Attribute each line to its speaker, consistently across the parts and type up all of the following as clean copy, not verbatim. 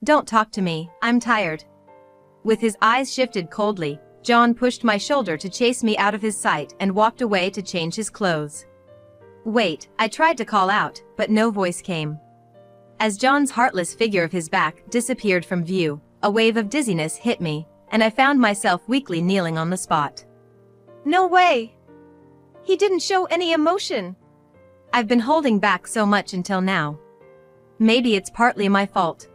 Speaker 1: Don't talk to me, I'm tired. With his eyes shifted coldly, John pushed my shoulder to chase me out of his sight and walked away to change his clothes. Wait, I tried to call out, but no voice came. As John's heartless figure of his back disappeared from view, a wave of dizziness hit me, and I found myself weakly kneeling on the spot. No way! He didn't show any emotion. I've been holding back so much until now. Maybe it's partly my fault.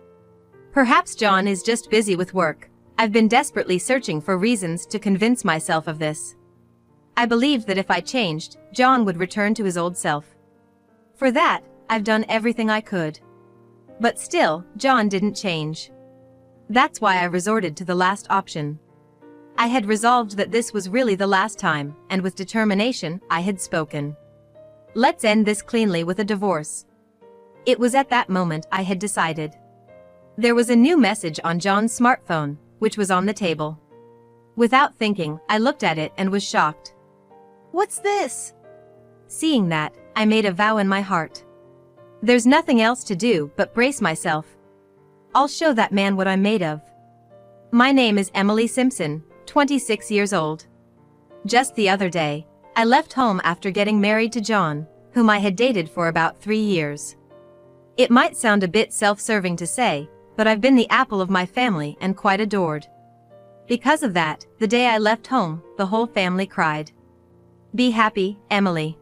Speaker 1: Perhaps John is just busy with work. I've been desperately searching for reasons to convince myself of this. I believed that if I changed, John would return to his old self. For that, I've done everything I could. But still, John didn't change. That's why I resorted to the last option. I had resolved that this was really the last time, and with determination, I had spoken. Let's end this cleanly with a divorce. It was at that moment I had decided. There was a new message on John's smartphone, which was on the table. Without thinking, I looked at it and was shocked. What's this? Seeing that, I made a vow in my heart. There's nothing else to do but brace myself. I'll show that man what I'm made of. My name is Emily Simpson, 26 years old. Just the other day, I left home after getting married to John, whom I had dated for about 3 years. It might sound a bit self-serving to say, but I've been the apple of my family and quite adored. Because of that, the day I left home, the whole family cried. Be happy, Emily.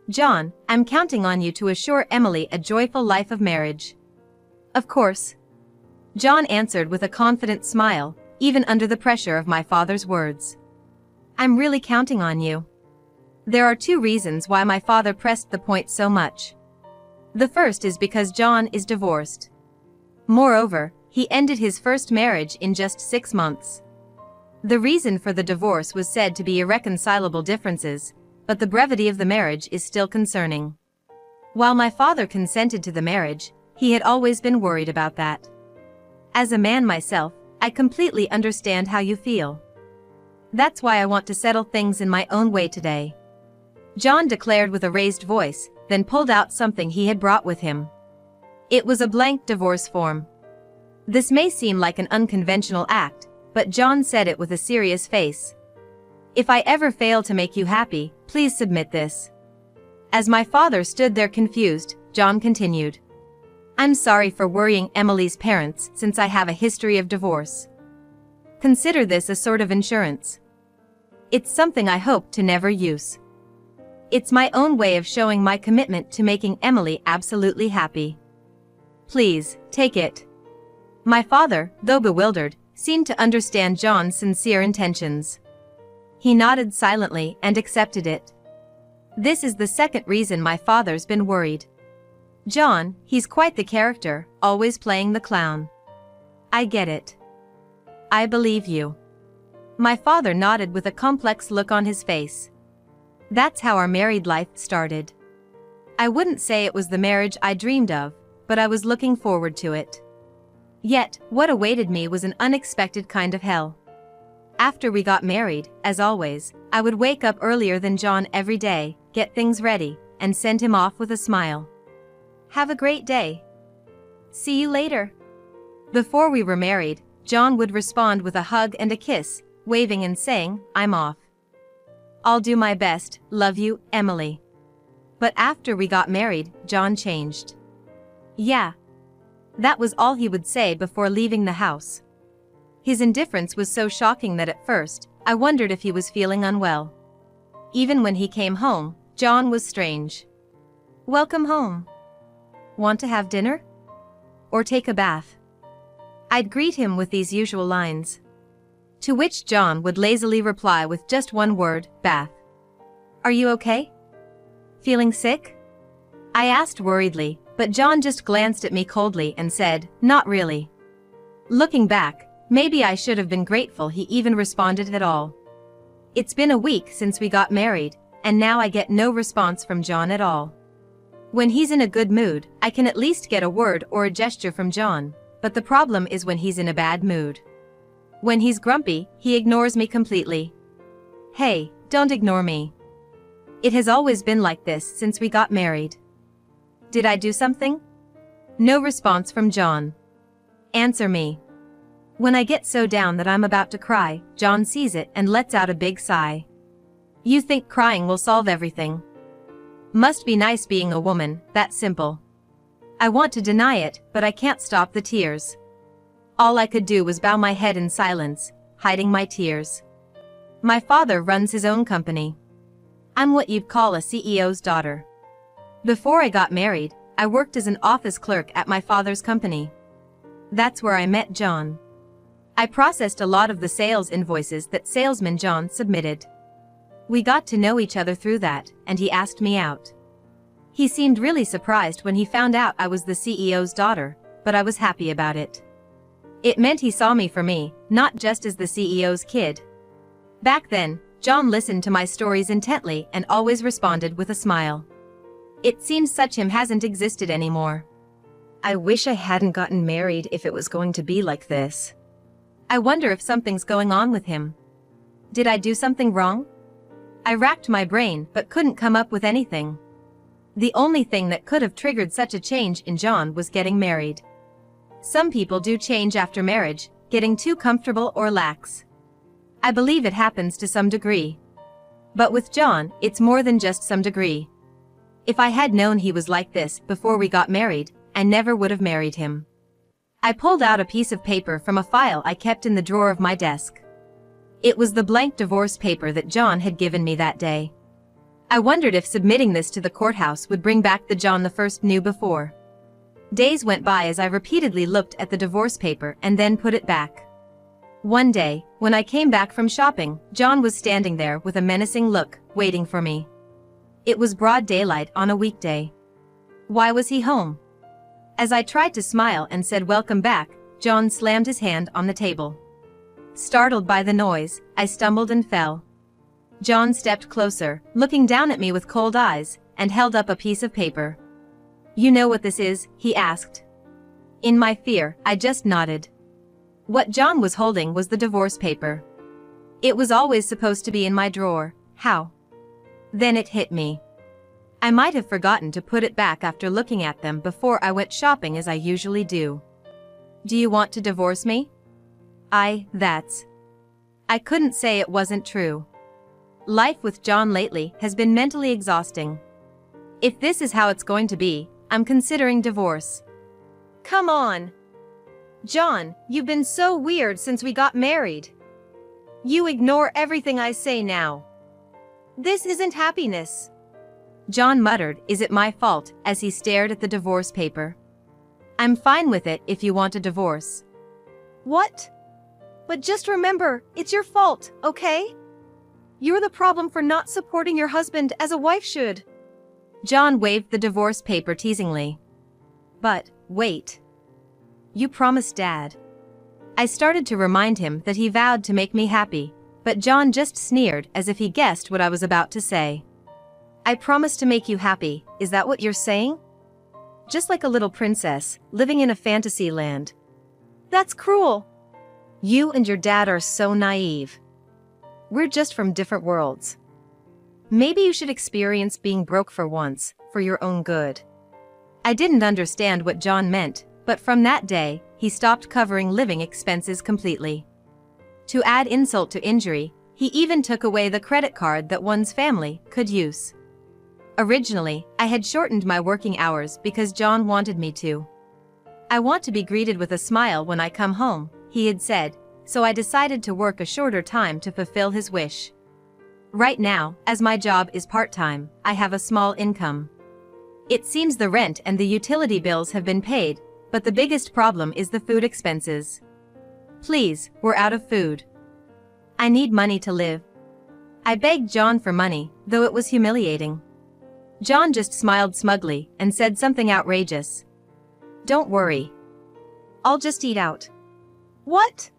Speaker 1: John, I'm counting on you to assure Emily a joyful life of marriage. Of course. John answered with a confident smile, even under the pressure of my father's words. I'm really counting on you. There are 2 reasons why my father pressed the point so much. The first is because John is divorced. Moreover, he ended his first marriage in just 6 months. The reason for the divorce was said to be irreconcilable differences, but the brevity of the marriage is still concerning. While my father consented to the marriage, he had always been worried about that. As a man myself, I completely understand how you feel. That's why I want to settle things in my own way today. John declared with a raised voice, then pulled out something he had brought with him. It was a blank divorce form. This may seem like an unconventional act, but John said it with a serious face. If I ever fail to make you happy, please submit this. As my father stood there confused, John continued. I'm sorry for worrying Emily's parents since I have a history of divorce. Consider this a sort of insurance. It's something I hope to never use. It's my own way of showing my commitment to making Emily absolutely happy. Please, take it. My father, though bewildered, seemed to understand John's sincere intentions. He nodded silently and accepted it. This is the second reason my father's been worried. John, he's quite the character, always playing the clown. I get it. I believe you. My father nodded with a complex look on his face. That's how our married life started. I wouldn't say it was the marriage I dreamed of, but I was looking forward to it. Yet, what awaited me was an unexpected kind of hell. After we got married, as always, I would wake up earlier than John every day, get things ready, and send him off with a smile. Have a great day. See you later. Before we were married, John would respond with a hug and a kiss, waving and saying, I'm off. I'll do my best, love you, Emily. But after we got married, John changed. Yeah. That was all he would say before leaving the house. His indifference was so shocking that at first, I wondered if he was feeling unwell. Even when he came home, John was strange. Welcome home. Want to have dinner? Or take a bath? I'd greet him with these usual lines. To which John would lazily reply with just one word, bath. Are you okay? Feeling sick? I asked worriedly, but John just glanced at me coldly and said, not really. Looking back, maybe I should have been grateful he even responded at all. It's been a week since we got married, and now I get no response from John at all. When he's in a good mood, I can at least get a word or a gesture from John, but the problem is when he's in a bad mood. When he's grumpy, he ignores me completely. Hey, don't ignore me. It has always been like this since we got married. Did I do something? No response from John. Answer me. When I get so down that I'm about to cry, John sees it and lets out a big sigh. You think crying will solve everything? Must be nice being a woman, that's simple. I want to deny it, but I can't stop the tears. All I could do was bow my head in silence, hiding my tears. My father runs his own company. I'm what you'd call a CEO's daughter. Before I got married, I worked as an office clerk at my father's company. That's where I met John. I processed a lot of the sales invoices that salesman John submitted. We got to know each other through that, and he asked me out. He seemed really surprised when he found out I was the CEO's daughter, but I was happy about it. It meant he saw me for me, not just as the CEO's kid. Back then, John listened to my stories intently and always responded with a smile. It seems such him hasn't existed anymore. I wish I hadn't gotten married if it was going to be like this. I wonder if something's going on with him. Did I do something wrong? I racked my brain but couldn't come up with anything. The only thing that could have triggered such a change in John was getting married. Some people do change after marriage, getting too comfortable or lax. I believe it happens to some degree. But with John, it's more than just some degree. If I had known he was like this before we got married, I never would have married him. I pulled out a piece of paper from a file I kept in the drawer of my desk. It was the blank divorce paper that John had given me that day. I wondered if submitting this to the courthouse would bring back the John the first knew before. Days went by as I repeatedly looked at the divorce paper and then put it back. One day, when I came back from shopping, John was standing there with a menacing look, waiting for me. It was broad daylight on a weekday. Why was he home? As I tried to smile and said welcome back, John slammed his hand on the table. Startled by the noise, I stumbled and fell. John stepped closer, looking down at me with cold eyes, and held up a piece of paper. You know what this is? He asked. In my fear, I just nodded. What John was holding was the divorce paper. It was always supposed to be in my drawer. How? Then it hit me. I might have forgotten to put it back after looking at them before I went shopping as I usually do. Do you want to divorce me? I couldn't say it wasn't true. Life with John lately has been mentally exhausting. If this is how it's going to be, I'm considering divorce. Come on. John, you've been so weird since we got married. You ignore everything I say now. This isn't happiness. John muttered, is it my fault, as he stared at the divorce paper. I'm fine with it if you want a divorce. What? But just remember, it's your fault, okay? You're the problem for not supporting your husband as a wife should. John waved the divorce paper teasingly. But, wait. You promised Dad. I started to remind him that he vowed to make me happy, but John just sneered as if he guessed what I was about to say. I promised to make you happy, is that what you're saying? Just like a little princess, living in a fantasy land. That's cruel. You and your dad are so naive. We're just from different worlds. Maybe you should experience being broke for once, for your own good. I didn't understand what John meant, but from that day, he stopped covering living expenses completely. To add insult to injury, he even took away the credit card that one's family could use. Originally, I had shortened my working hours because John wanted me to. I want to be greeted with a smile when I come home, he had said, so I decided to work a shorter time to fulfill his wish. Right now, as my job is part-time, I have a small income. It seems the rent and the utility bills have been paid, but the biggest problem is the food expenses. Please, we're out of food. I need money to live. I begged John for money, though it was humiliating. John just smiled smugly and said something outrageous. Don't worry. I'll just eat out. What?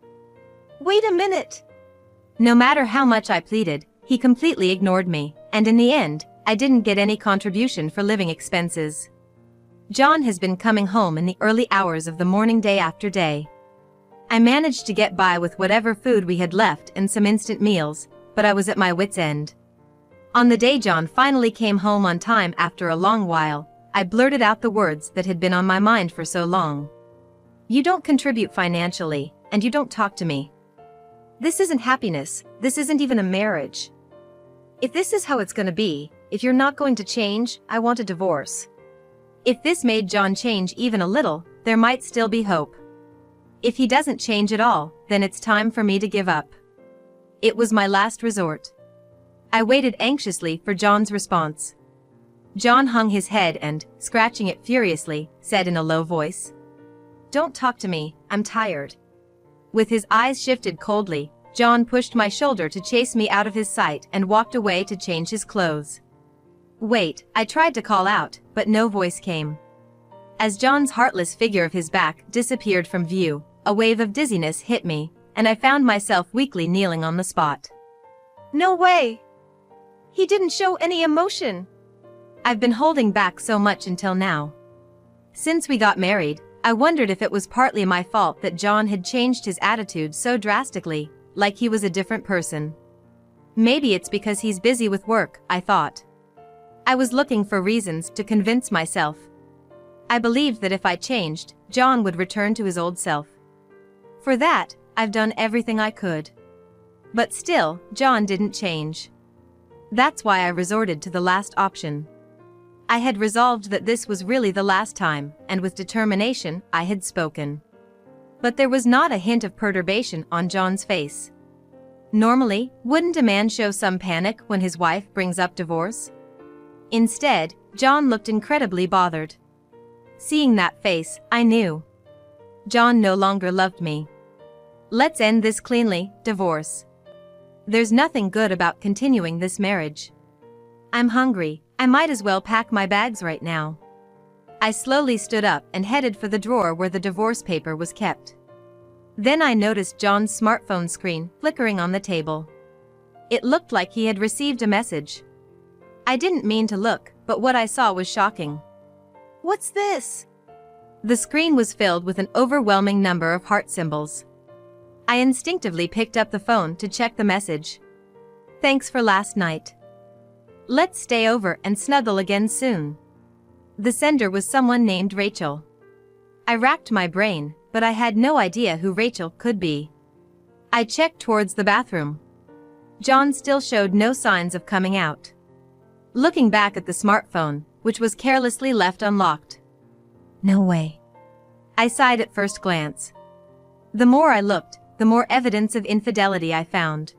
Speaker 1: Wait a minute. No matter how much I pleaded, he completely ignored me, and in the end, I didn't get any contribution for living expenses. John has been coming home in the early hours of the morning day after day. I managed to get by with whatever food we had left and some instant meals, but I was at my wit's end. On the day John finally came home on time after a long while, I blurted out the words that had been on my mind for so long. You don't contribute financially, and you don't talk to me. This isn't happiness, this isn't even a marriage. If this is how it's gonna be, if you're not going to change, I want a divorce. If this made John change even a little, there might still be hope. If he doesn't change at all, then it's time for me to give up. It was my last resort. I waited anxiously for John's response. John hung his head and, scratching it furiously, said in a low voice, "Don't talk to me, I'm tired." With his eyes shifted coldly, John pushed my shoulder to chase me out of his sight and walked away to change his clothes. Wait, I tried to call out, but no voice came. As John's heartless figure of his back disappeared from view, a wave of dizziness hit me, and I found myself weakly kneeling on the spot. No way! He didn't show any emotion. I've been holding back so much until now. Since we got married, I wondered if it was partly my fault that John had changed his attitude so drastically, like he was a different person. Maybe it's because he's busy with work, I thought. I was looking for reasons to convince myself. I believed that if I changed, John would return to his old self. For that, I've done everything I could. But still, John didn't change. That's why I resorted to the last option. I had resolved that this was really the last time, and with determination, I had spoken. But there was not a hint of perturbation on John's face. Normally, wouldn't a man show some panic when his wife brings up divorce? Instead, John looked incredibly bothered. Seeing that face, I knew. John no longer loved me. Let's end this cleanly, divorce. There's nothing good about continuing this marriage. I'm hungry, I might as well pack my bags right now. I slowly stood up and headed for the drawer where the divorce paper was kept. Then I noticed John's smartphone screen flickering on the table. It looked like he had received a message. I didn't mean to look, but what I saw was shocking. What's this? The screen was filled with an overwhelming number of heart symbols. I instinctively picked up the phone to check the message. Thanks for last night. Let's stay over and snuggle again soon. The sender was someone named Rachel. I racked my brain, but I had no idea who Rachel could be. I checked towards the bathroom. John still showed no signs of coming out. Looking back at the smartphone, which was carelessly left unlocked. No way. I sighed at first glance. The more I looked, the more evidence of infidelity I found.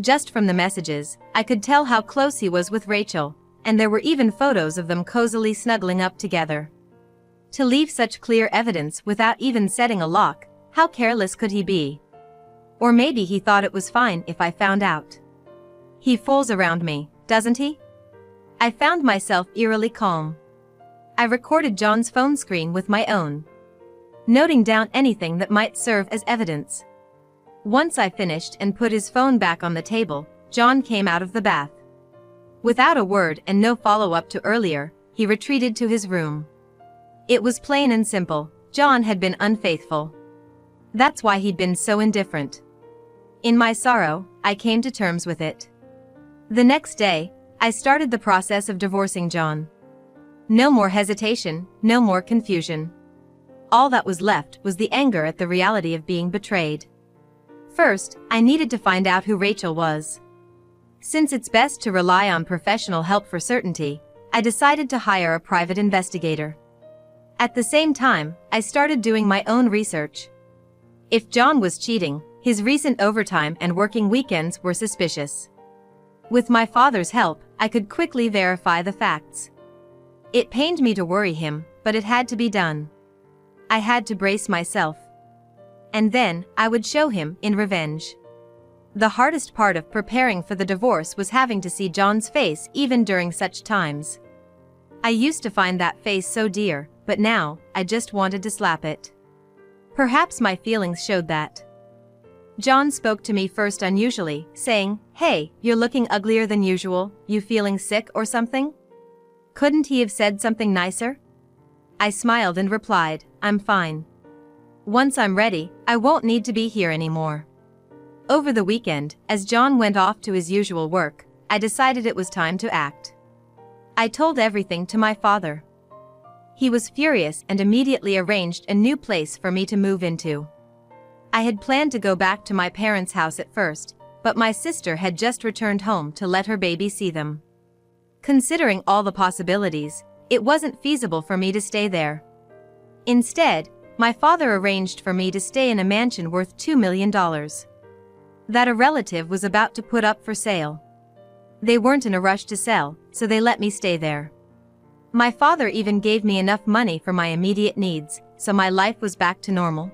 Speaker 1: Just from the messages, I could tell how close he was with Rachel, and there were even photos of them cozily snuggling up together. To leave such clear evidence without even setting a lock, how careless could he be? Or maybe he thought it was fine if I found out. He fools around me, doesn't he? I found myself eerily calm. I recorded John's phone screen with my own, noting down anything that might serve as evidence. Once I finished and put his phone back on the table, John came out of the bath. Without a word and no follow-up to earlier, he retreated to his room. It was plain and simple, John had been unfaithful. That's why he'd been so indifferent. In my sorrow, I came to terms with it. The next day, I started the process of divorcing John. No more hesitation, no more confusion. All that was left was the anger at the reality of being betrayed. First, I needed to find out who Rachel was. Since it's best to rely on professional help for certainty, I decided to hire a private investigator. At the same time, I started doing my own research. If John was cheating, his recent overtime and working weekends were suspicious. With my father's help, I could quickly verify the facts. It pained me to worry him, but it had to be done. I had to brace myself. And then, I would show him in revenge. The hardest part of preparing for the divorce was having to see John's face even during such times. I used to find that face so dear, but now, I just wanted to slap it. Perhaps my feelings showed that. John spoke to me first unusually, saying, "Hey, you're looking uglier than usual, you feeling sick or something?" Couldn't he have said something nicer? I smiled and replied, "I'm fine. Once I'm ready, I won't need to be here anymore." Over the weekend, as John went off to his usual work, I decided it was time to act. I told everything to my father. He was furious and immediately arranged a new place for me to move into. I had planned to go back to my parents' house at first, but my sister had just returned home to let her baby see them. Considering all the possibilities, it wasn't feasible for me to stay there. Instead, my father arranged for me to stay in a mansion worth $2 million that a relative was about to put up for sale. They weren't in a rush to sell, so they let me stay there. My father even gave me enough money for my immediate needs, so my life was back to normal.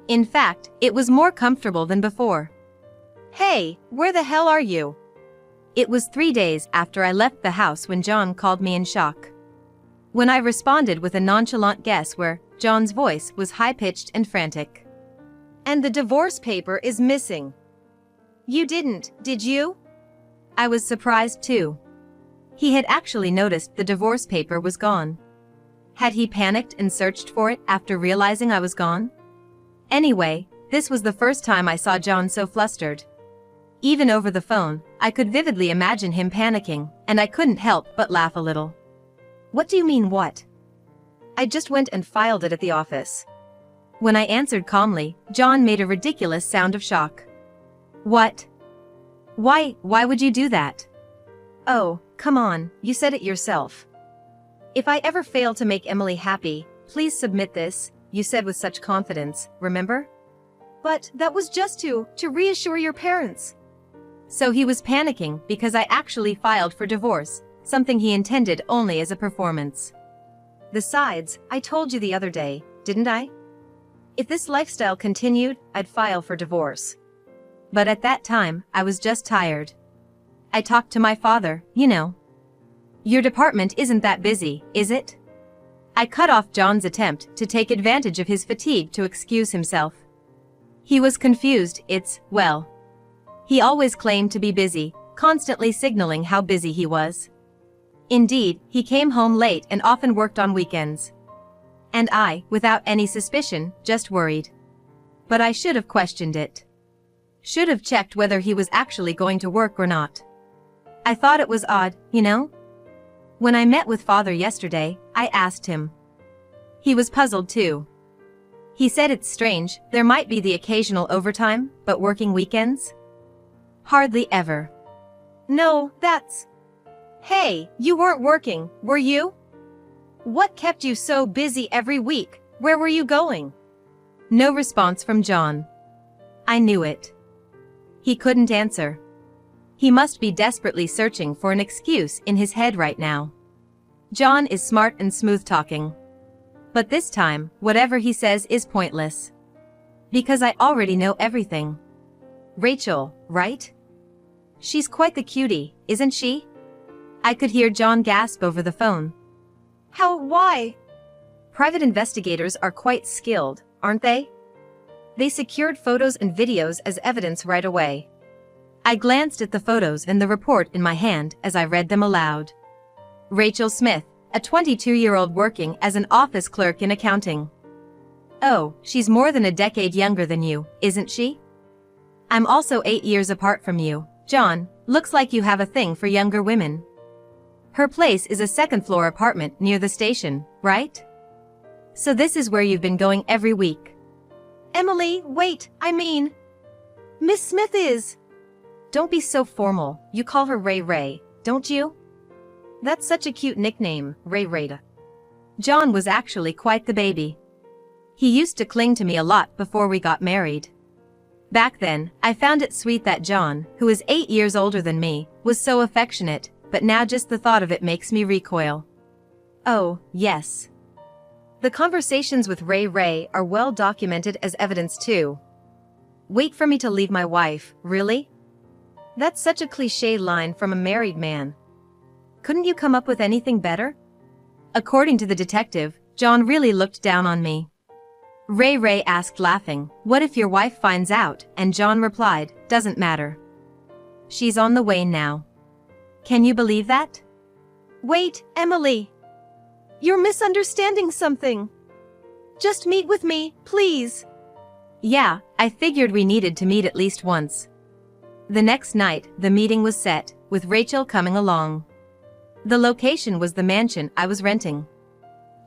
Speaker 1: In fact, it was more comfortable than before. "Hey, where the hell are you?" It was 3 days after I left the house when John called me in shock. When I responded with a nonchalant guess where, John's voice was high-pitched and frantic. "And the divorce paper is missing." "You didn't, did you?" I was surprised too. He had actually noticed the divorce paper was gone. Had he panicked and searched for it after realizing I was gone? Anyway, this was the first time I saw John so flustered. Even over the phone, I could vividly imagine him panicking, and I couldn't help but laugh a little. "What do you mean what?" "I just went and filed it at the office." When I answered calmly, John made a ridiculous sound of shock. "What? Why would you do that?" "Oh, come on, you said it yourself. If I ever fail to make Emily happy, please submit this," you said with such confidence, remember? "But that was just to reassure your parents." So he was panicking because I actually filed for divorce, something he intended only as a performance. Besides, I told you the other day, didn't I? If this lifestyle continued, I'd file for divorce. But at that time, I was just tired. I talked to my father, you know. "Your department isn't that busy, is it?" I cut off John's attempt to take advantage of his fatigue to excuse himself. He was confused. Well, he always claimed to be busy, constantly signaling how busy he was. Indeed, he came home late and often worked on weekends. And I, without any suspicion, just worried. But I should have questioned it. Should have checked whether he was actually going to work or not. I thought it was odd, you know? When I met with Father yesterday, I asked him. He was puzzled too. He said it's strange, there might be the occasional overtime, but working weekends? Hardly ever. "No, that's..." "Hey, you weren't working, were you? What kept you so busy every week? Where were you going?" No response from John. I knew it. He couldn't answer. He must be desperately searching for an excuse in his head right now. John is smart and smooth-talking. But this time, whatever he says is pointless. Because I already know everything. Rachel, right? She's quite the cutie, isn't she? I could hear John gasp over the phone. Why? Private investigators are quite skilled, aren't they? They secured photos and videos as evidence right away. I glanced at the photos and the report in my hand as I read them aloud. Rachel Smith, a 22-year-old working as an office clerk in accounting. Oh, she's more than a decade younger than you, isn't she? I'm also 8 years apart from you, John. Looks like you have a thing for younger women. Her place is a second-floor apartment near the station, right? So this is where you've been going every week. Emily, wait, I mean... Miss Smith is... Don't be so formal, you call her Ray Ray, don't you? That's such a cute nickname, Ray Rayda. John was actually quite the baby. He used to cling to me a lot before we got married. Back then, I found it sweet that John, who is 8 years older than me, was so affectionate, but now just the thought of it makes me recoil. Oh, yes. The conversations with Ray Ray are well documented as evidence too. Wait for me to leave my wife, really? That's such a cliché line from a married man. Couldn't you come up with anything better? According to the detective, John really looked down on me. Ray Ray asked laughing, "What if your wife finds out?" And John replied, "Doesn't matter. She's on the way now." Can you believe that? Wait, Emily. You're misunderstanding something. Just meet with me, please. Yeah, I figured we needed to meet at least once. The next night, the meeting was set, with Rachel coming along. The location was the mansion I was renting.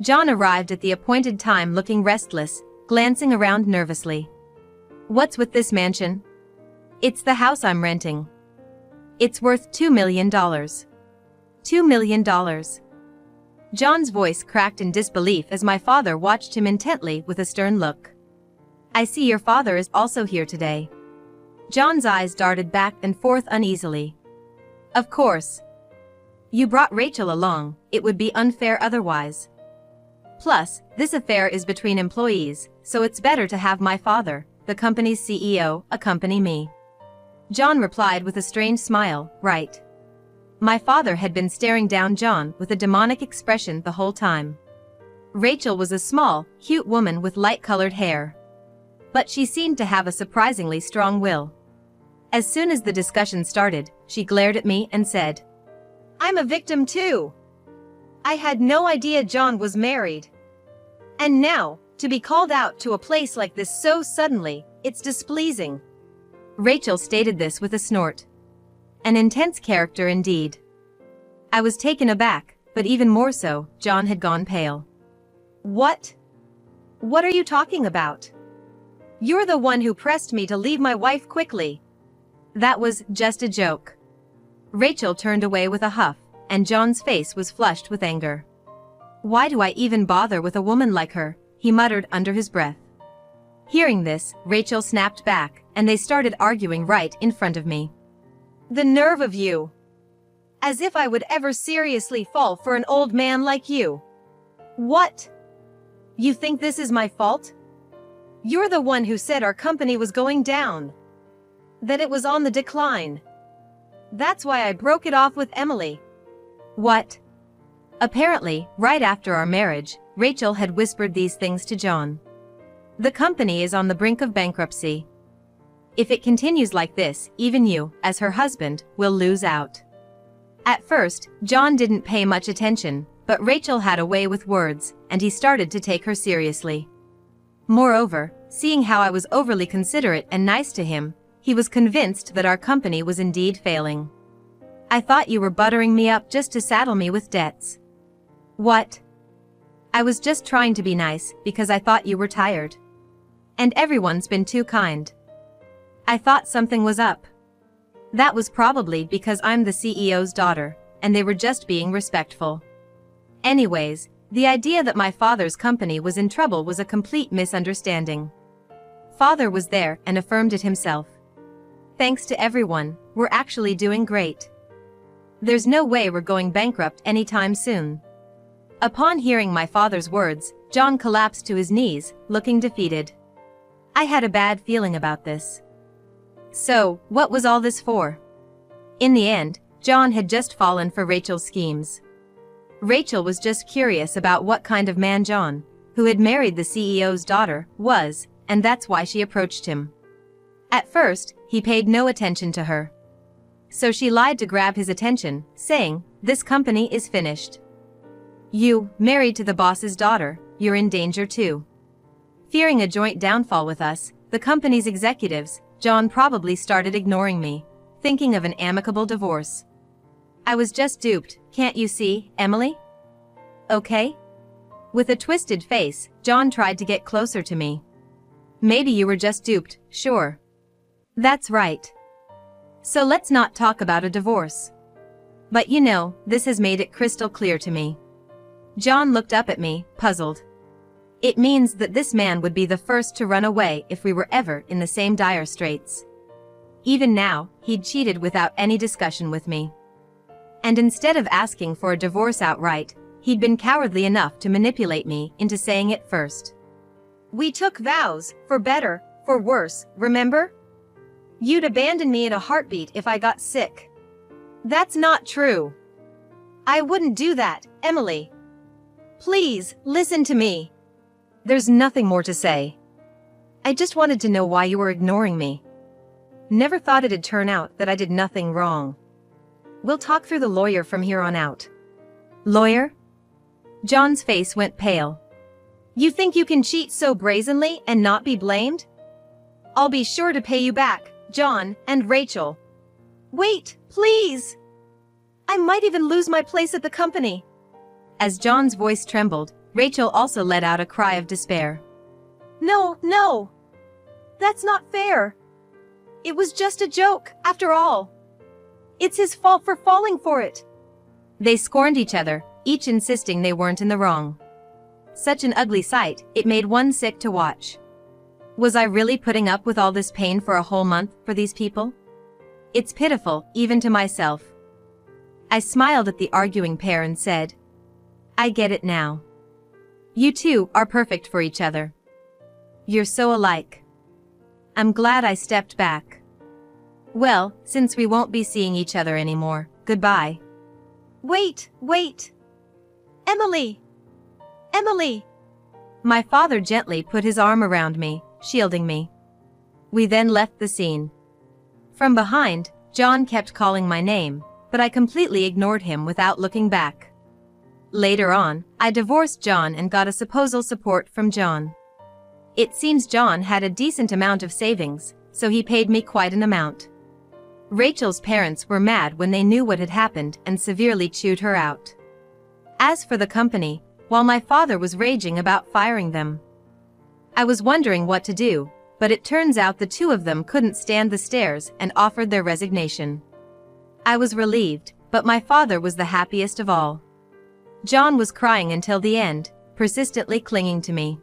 Speaker 1: John arrived at the appointed time looking restless, glancing around nervously. What's with this mansion? It's the house I'm renting. It's worth $2 million. $2 million. John's voice cracked in disbelief as my father watched him intently with a stern look. I see your father is also here today. John's eyes darted back and forth uneasily. Of course. You brought Rachel along, it would be unfair otherwise. Plus, this affair is between employees, so it's better to have my father, the company's CEO, accompany me. John replied with a strange smile, right. My father had been staring down John with a demonic expression the whole time. Rachel was a small, cute woman with light-colored hair. But she seemed to have a surprisingly strong will. As soon as the discussion started, she glared at me and said, I'm a victim too. I had no idea John was married. And now, to be called out to a place like this so suddenly, it's displeasing. Rachel stated this with a snort. An intense character indeed. I was taken aback, but even more so, John had gone pale. What? What are you talking about? You're the one who pressed me to leave my wife quickly. That was just a joke. Rachel turned away with a huff, and John's face was flushed with anger. Why do I even bother with a woman like her? He muttered under his breath. Hearing this, Rachel snapped back, and they started arguing right in front of me. The nerve of you! As if I would ever seriously fall for an old man like you. What? You think this is my fault? You're the one who said our company was going down. That it was on the decline. That's why I broke it off with Emily. What? Apparently, right after our marriage, Rachel had whispered these things to John. The company is on the brink of bankruptcy. If it continues like this, even you, as her husband, will lose out. At first, John didn't pay much attention, but Rachel had a way with words, and he started to take her seriously. Moreover, seeing how I was overly considerate and nice to him, he was convinced that our company was indeed failing. I thought you were buttering me up just to saddle me with debts. What? I was just trying to be nice because I thought you were tired. And everyone's been too kind. I thought something was up. That was probably because I'm the CEO's daughter, and they were just being respectful. Anyways, the idea that my father's company was in trouble was a complete misunderstanding. Father was there and affirmed it himself. Thanks to everyone, we're actually doing great. There's no way we're going bankrupt anytime soon. Upon hearing my father's words, John collapsed to his knees, looking defeated. I had a bad feeling about this. So, what was all this for? In the end, John had just fallen for Rachel's schemes. Rachel was just curious about what kind of man John, who had married the CEO's daughter, was, and that's why she approached him. At first, he paid no attention to her. So she lied to grab his attention, saying, "This company is finished. You, married to the boss's daughter, you're in danger too." Fearing a joint downfall with us, the company's executives, John probably started ignoring me, thinking of an amicable divorce. I was just duped, can't you see, Emily? Okay? With a twisted face, John tried to get closer to me. Maybe you were just duped, sure. That's right. So let's not talk about a divorce. But you know, this has made it crystal clear to me. John looked up at me, puzzled. It means that this man would be the first to run away if we were ever in the same dire straits. Even now, he'd cheated without any discussion with me. And instead of asking for a divorce outright, he'd been cowardly enough to manipulate me into saying it first. We took vows, for better, for worse, remember? You'd abandon me in a heartbeat if I got sick. That's not true. I wouldn't do that, Emily. Please, listen to me. There's nothing more to say. I just wanted to know why you were ignoring me. Never thought it'd turn out that I did nothing wrong. We'll talk through the lawyer from here on out. Lawyer? John's face went pale. You think you can cheat so brazenly and not be blamed? I'll be sure to pay you back, John and Rachel. Wait, please! I might even lose my place at the company. As John's voice trembled, Rachel also let out a cry of despair.
Speaker 2: No, no! That's not fair! It was just a joke, after all. It's his fault for falling for it.
Speaker 1: They scorned each other, each insisting they weren't in the wrong. Such an ugly sight, it made one sick to watch. Was I really putting up with all this pain for a whole month for these people? It's pitiful, even to myself. I smiled at the arguing pair and said, I get it now. You two are perfect for each other. You're so alike. I'm glad I stepped back. Well, since we won't be seeing each other anymore, goodbye.
Speaker 2: Wait, wait! Emily! Emily!
Speaker 1: My father gently put his arm around me, shielding me. We then left the scene. From behind, John kept calling my name, but I completely ignored him without looking back. Later on, I divorced John and got a supposal support from John. It seems John had a decent amount of savings, so he paid me quite an amount. Rachel's parents were mad when they knew what had happened and severely chewed her out. As for the company, while my father was raging about firing them, I was wondering what to do, but it turns out the two of them couldn't stand the stares and offered their resignation. I was relieved, but my father was the happiest of all. John was crying until the end, persistently clinging to me.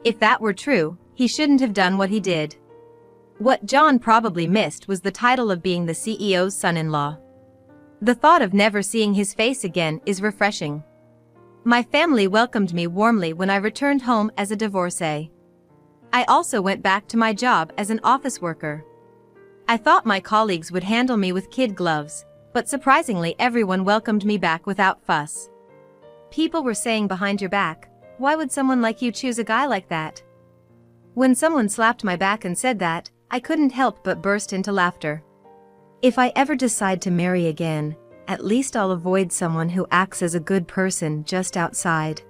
Speaker 1: If that were true, he shouldn't have done what he did. What John probably missed was the title of being the CEO's son-in-law. The thought of never seeing his face again is refreshing. My family welcomed me warmly when I returned home as a divorcee. I also went back to my job as an office worker. I thought my colleagues would handle me with kid gloves, but surprisingly everyone welcomed me back without fuss. People were saying behind your back, "Why would someone like you choose a guy like that?" When someone slapped my back and said that, I couldn't help but burst into laughter. If I ever decide to marry again, at least I'll avoid someone who acts as a good person just outside.